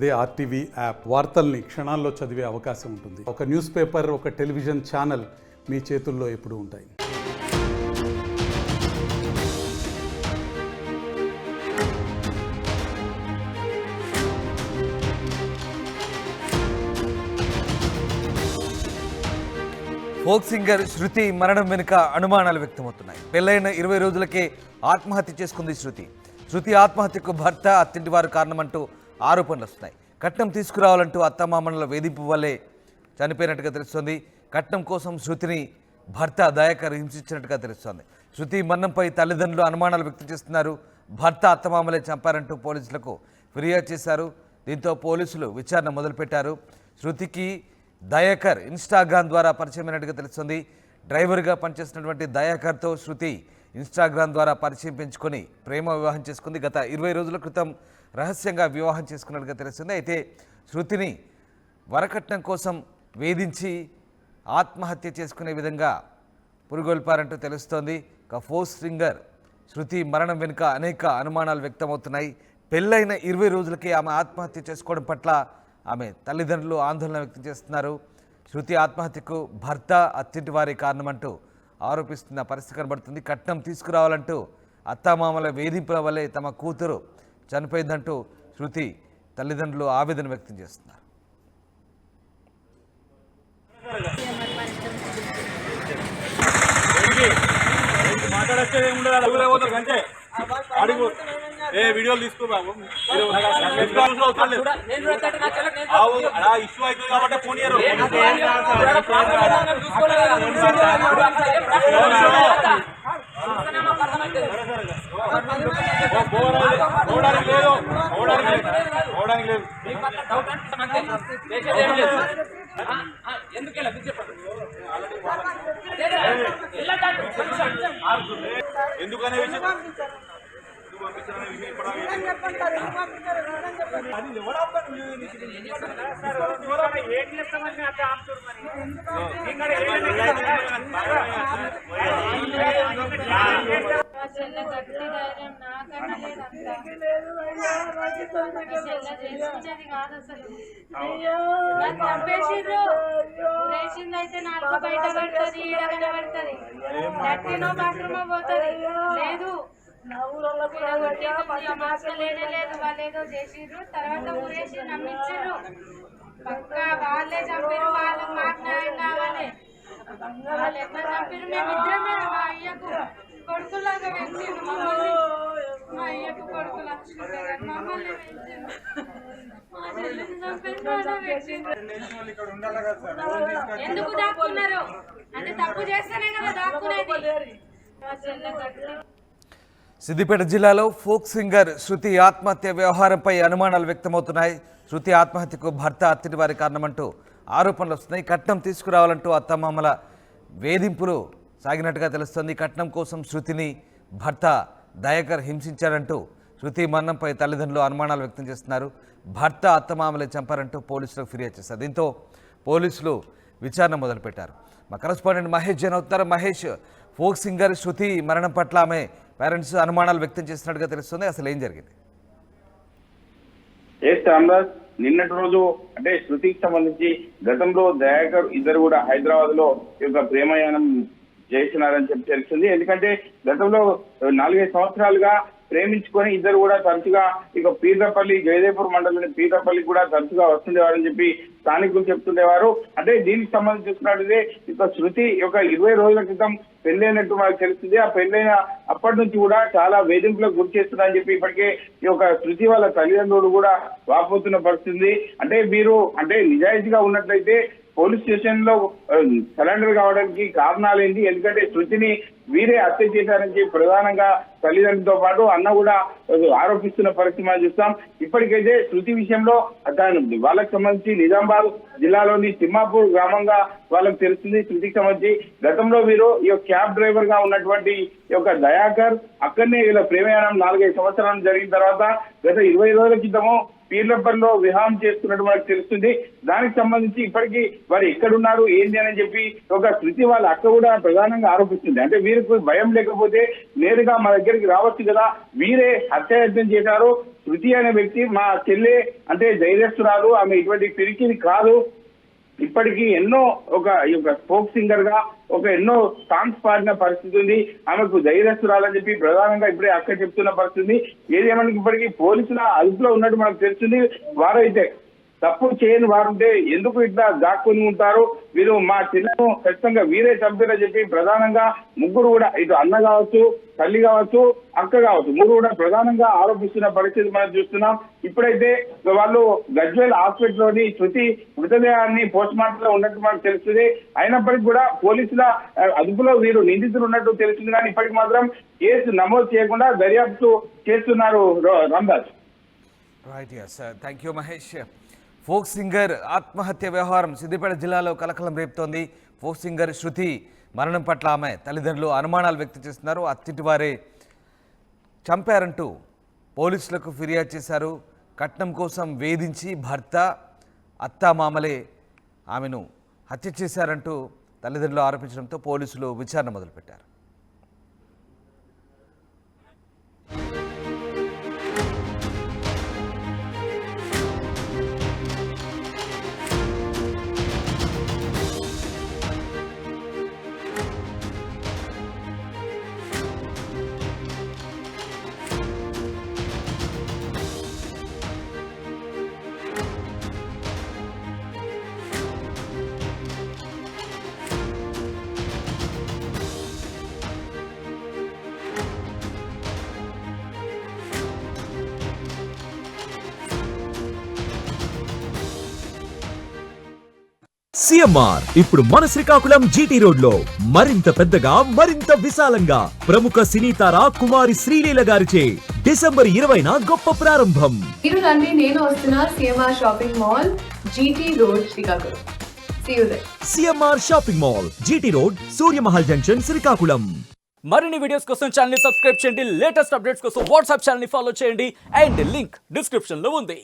అదే RTV app వార్తల్ని క్షణాల్లో చదివే అవకాశం ఉంటుంది. ఒక న్యూస్ పేపర్, ఒక టెలివిజన్ ఛానల్ మీ చేతుల్లో ఎప్పుడూ ఉంటాయి. ఫోక్ సింగర్ శృతి మరణం వెనుక అనుమానాలు వ్యక్తమవుతున్నాయి. పెళ్లైన 20 రోజులకే ఆత్మహత్య చేసుకుంది శృతి ఆత్మహత్యకు భర్త, అత్తింటి వారు కారణమంటూ ఆరోపణలు వస్తున్నాయి. కట్నం తీసుకురావాలంటూ అత్తమామల వేధింపు వల్లే చనిపోయినట్టుగా తెలుస్తోంది. కట్నం కోసం శృతిని భర్త దయాకర్ హింసించినట్టుగా తెలుస్తోంది. శృతి మరణంపై తల్లిదండ్రులు అనుమానాలు వ్యక్తం చేస్తున్నారు. భర్త అత్తమామలే చంపారంటూ పోలీసులకు ఫిర్యాదు చేశారు. దీంతో పోలీసులు విచారణ మొదలుపెట్టారు. శృతికి దయాకర్ ఇన్స్టాగ్రామ్ ద్వారా పరిచయమైనట్టుగా తెలుస్తుంది. డ్రైవర్గా పనిచేస్తున్నటువంటి దయాకర్తో శృతి ఇన్స్టాగ్రామ్ ద్వారా పరిచయం పెంచుకొని ప్రేమ వివాహం చేసుకుంది. గత 20 రోజుల క్రితం రహస్యంగా వివాహం చేసుకున్నట్టుగా తెలుస్తుంది. అయితే శృతిని వరకట్నం కోసం వేధించి ఆత్మహత్య చేసుకునే విధంగా పురుగొల్పారంటూ తెలుస్తోంది. ఒక ఫోక్ సింగర్ శృతి మరణం వెనుక అనేక అనుమానాలు వ్యక్తమవుతున్నాయి. పెళ్ళైన 20 రోజులకే ఆమె ఆత్మహత్య చేసుకోవడం పట్ల ఆమె తల్లిదండ్రులు ఆందోళన వ్యక్తం చేస్తున్నారు. శృతి ఆత్మహత్యకు భర్త, అత్తింటి వారి కారణమంటూ ఆరోపిస్తున్న పరిస్థితి కనబడుతుంది. కట్నం తీసుకురావాలంటూ అత్తామామల వేధింపుల వల్లే తమ కూతురు చనిపోయిందంటూ శృతి తల్లిదండ్రులు ఆవేదన వ్యక్తం చేస్తున్నారు. వీడియోలు తీసుకో బాబు, ఇష్యూ అవుతుంది కాబట్టి ఫోన్ ఎందుకనే విషయం అయితే నాలుగు బయట పడుతుంది, ఈడ కనబడుతుంది, లెట్రినో బాత్రూమో పోతుంది. లేదు లేదు, వాళ్ళు ఏదో చేసిర్రు, తర్వాత ఊరేసి నమ్మించారు. పక్కా వాళ్ళే చంపారు. వాళ్ళకి మాకు న్యాయం కావాలి. వాళ్ళు ఎట్లా చంపారు? మేమిద్దరమే మా అయ్యకు కొడుకులాగా పెంచిండు మమ్మల్ని. మా అయ్యకు కొడుకు లక్ష్మీ మమ్మల్ని పెంచిండు. మా చెల్లిని చంపారు. ఎందుకు దాక్కున్నారు అంటే తప్పు చేస్తేనే కదా దాక్కునేది. మా చెల్లె సిద్దిపేట జిల్లాలో ఫోక్ సింగర్ శృతి ఆత్మహత్య వ్యవహారంపై అనుమానాలు వ్యక్తమవుతున్నాయి. శృతి ఆత్మహత్యకు భర్త, అత్తింటి వారి కారణమంటూ ఆరోపణలు వస్తున్నాయి. కట్నం తీసుకురావాలంటూ అత్తమామల వేధింపులు సాగినట్టుగా తెలుస్తుంది. కట్నం కోసం శృతిని భర్త దయాకర్ హింసించారంటూ శృతి మరణంపై తల్లిదండ్రులు అనుమానాలు వ్యక్తం చేస్తున్నారు. భర్త, అత్తమామలే చంపారంటూ పోలీసులకు ఫిర్యాదు చేశారు. దీంతో పోలీసులు విచారణ మొదలుపెట్టారు. మా కరెస్పాండెంట్ మహేష్ జైన్ అవుతారు. మహేష్, ఫోక్ సింగర్ శృతి మరణం పట్ల ఆమె పేరెంట్స్ అనుమానాలు వ్యక్తం చేస్తున్నట్టుగా తెలుస్తుంది. అసలు ఏం జరిగింది? నిన్నటి రోజు అంటే శృతికి సంబంధించి గతంలో దయాకర్ ఇద్దరు కూడా హైదరాబాద్ లో ఈ యొక్క ప్రేమయానం చేసినారని చెప్పి తెలిసింది. ఎందుకంటే గతంలో 4-5 సంవత్సరాలుగా ప్రేమించుకొని ఇద్దరు కూడా తరచుగా ఇక పీర్లపల్లి, జయదేపూర్ మండలంలోని పీర్లపల్లి కూడా తరచుగా వస్తుండేవారని చెప్పి స్థానికులు చెప్తుండేవారు. అంటే దీనికి సంబంధించి చూసుకున్నట్లయితే ఇక శృతి ఒక 20 రోజుల క్రితం పెళ్ళైనట్టు మనకు తెలిసింది. ఆ పెళ్ళైన అప్పటి నుంచి కూడా చాలా వేధింపులకు గురి చేస్తుందని చెప్పి ఇప్పటికే ఈ యొక్క శృతి వాళ్ళ తల్లిదండ్రులు కూడా వాపోతున్న పరిస్థితి. అంటే మీరు అంటే నిజాయితీగా ఉన్నట్లయితే పోలీస్ స్టేషన్ లో సరెండర్ కావడానికి కారణాలేంటి? ఎందుకంటే శృతిని వీరే హత్య చేశారని ప్రధానంగా తల్లిదండ్రులతో పాటు అన్న కూడా ఆరోపిస్తున్న పరిస్థితి మనం చూస్తాం. ఇప్పటికైతే శృతి విషయంలో వాళ్ళకి సంబంధించి నిజామాబాద్ జిల్లాలోని తిమ్మాపూర్ గ్రామంగా వాళ్ళకి తెలిసింది. శృతికి సంబంధించి గతంలో వీరు ఈ క్యాబ్ డ్రైవర్ గా ఉన్నటువంటి ఈ యొక్క దయాకర్ అక్కడనే వీళ్ళ ప్రేమయానం 4-5 సంవత్సరాలు జరిగిన తర్వాత గత 20 రోజుల క్రితము పీర్లపల్లిలో వివాహం చేస్తున్నట్టు మనకు తెలుస్తుంది. దానికి సంబంధించి ఇప్పటికీ వారు ఎక్కడున్నారు ఏంటి అని చెప్పి ఒక శృతి వాళ్ళ అక్క కూడా ప్రధానంగా ఆరోపిస్తుంది. అంటే వీరికి భయం లేకపోతే నేరుగా మా దగ్గరికి రావచ్చు కదా, వీరే హత్యాయత్నం చేశారు. శృతి అనే వ్యక్తి మా చెల్లె అంటే ధైర్యస్తురాలు, ఆమె ఇటువంటి పిరికిది కాదు. ఇప్పటికీ ఎన్నో ఒక ఫోక్ సింగర్ గా ఎన్నో సాంగ్స్ పాడిన పరిస్థితి ఉంది. ఆమెకు ధైర్యస్తురాలని చెప్పి ప్రధానంగా ఇప్పుడే అక్క చెప్తున్న పరిస్థితి. ఏదేమన్నా ఇప్పటికీ పోలీసుల అదుపులో ఉన్నట్టు మనకు తెలుస్తుంది. వారైతే తప్పు చేయని వారుంటే ఎందుకు ఇట్లా దాక్కుని ఉంటారు, వీరు మా చెల్లెను ఖచ్చితంగా వీరే చంపారని చెప్పి ప్రధానంగా ముగ్గురు కూడా, ఇటు అన్న కావచ్చు, తల్లి కావచ్చు, అక్క కావచ్చు, ముగ్గురు కూడా ప్రధానంగా ఆరోపిస్తున్న పరిస్థితి మనం చూస్తున్నాం. ఇప్పుడైతే వాళ్ళు గజ్వేల్ హాస్పిటల్లోని శృతి మృతదేహాన్ని పోస్ట్ మార్టం లో ఉన్నట్టు మనకు తెలుస్తుంది. అయినప్పటికీ కూడా పోలీసుల అదుపులో వీరు నిందితులు ఉన్నట్టు తెలుస్తుంది. కానీ ఇప్పటికి మాత్రం కేసు నమోదు చేయకుండా దర్యాప్తు చేస్తున్నారు Ramdas. Right, yes, thank you Mahesh. Folk singer ఆత్మహత్య వ్యవహారం సిద్దిపేట జిల్లాలో కలకలం రేపుతోంది. ఫోక్ సింగర్ శృతి మరణం పట్ల ఆమె తల్లిదండ్రులు అనుమానాలు వ్యక్తం చేస్తున్నారు. అత్తింటి వారే చంపారంటూ పోలీసులకు ఫిర్యాదు చేశారు. కట్నం కోసం వేధించి భర్త, అత్తామామలే ఆమెను హత్య చేశారంటూ తల్లిదండ్రులు ఆరోపించడంతో పోలీసులు విచారణ మొదలుపెట్టారు. సిఎంఆర్ ఇప్పుడు మన శ్రీకాకుళం జీటీ రోడ్ లో మరింత పెద్దగా, మరింత విశాలంగా ప్రముఖ సినీ తార కుమారి శ్రీలీల గారిచే డిసెంబర్ 20న గొప్ప ప్రారంభం. మీరు రండి, నేను వస్తున్నా CMR shopping mall, GT road, Srikakulam. See you there. CMR shopping mall, GT road, Surya Mahal junction, Srikakulam. మరిన్ని వీడియోస్ కోసం ఛానల్ ని సబ్స్క్రైబ్ చేయండి. లేటెస్ట్ అప్డేట్స్ కోసం వాట్సాప్ ఛానల్ ని ఫాలో చేయండి. అండ్ లింక్ డిస్క్రిప్షన్ లో ఉంది.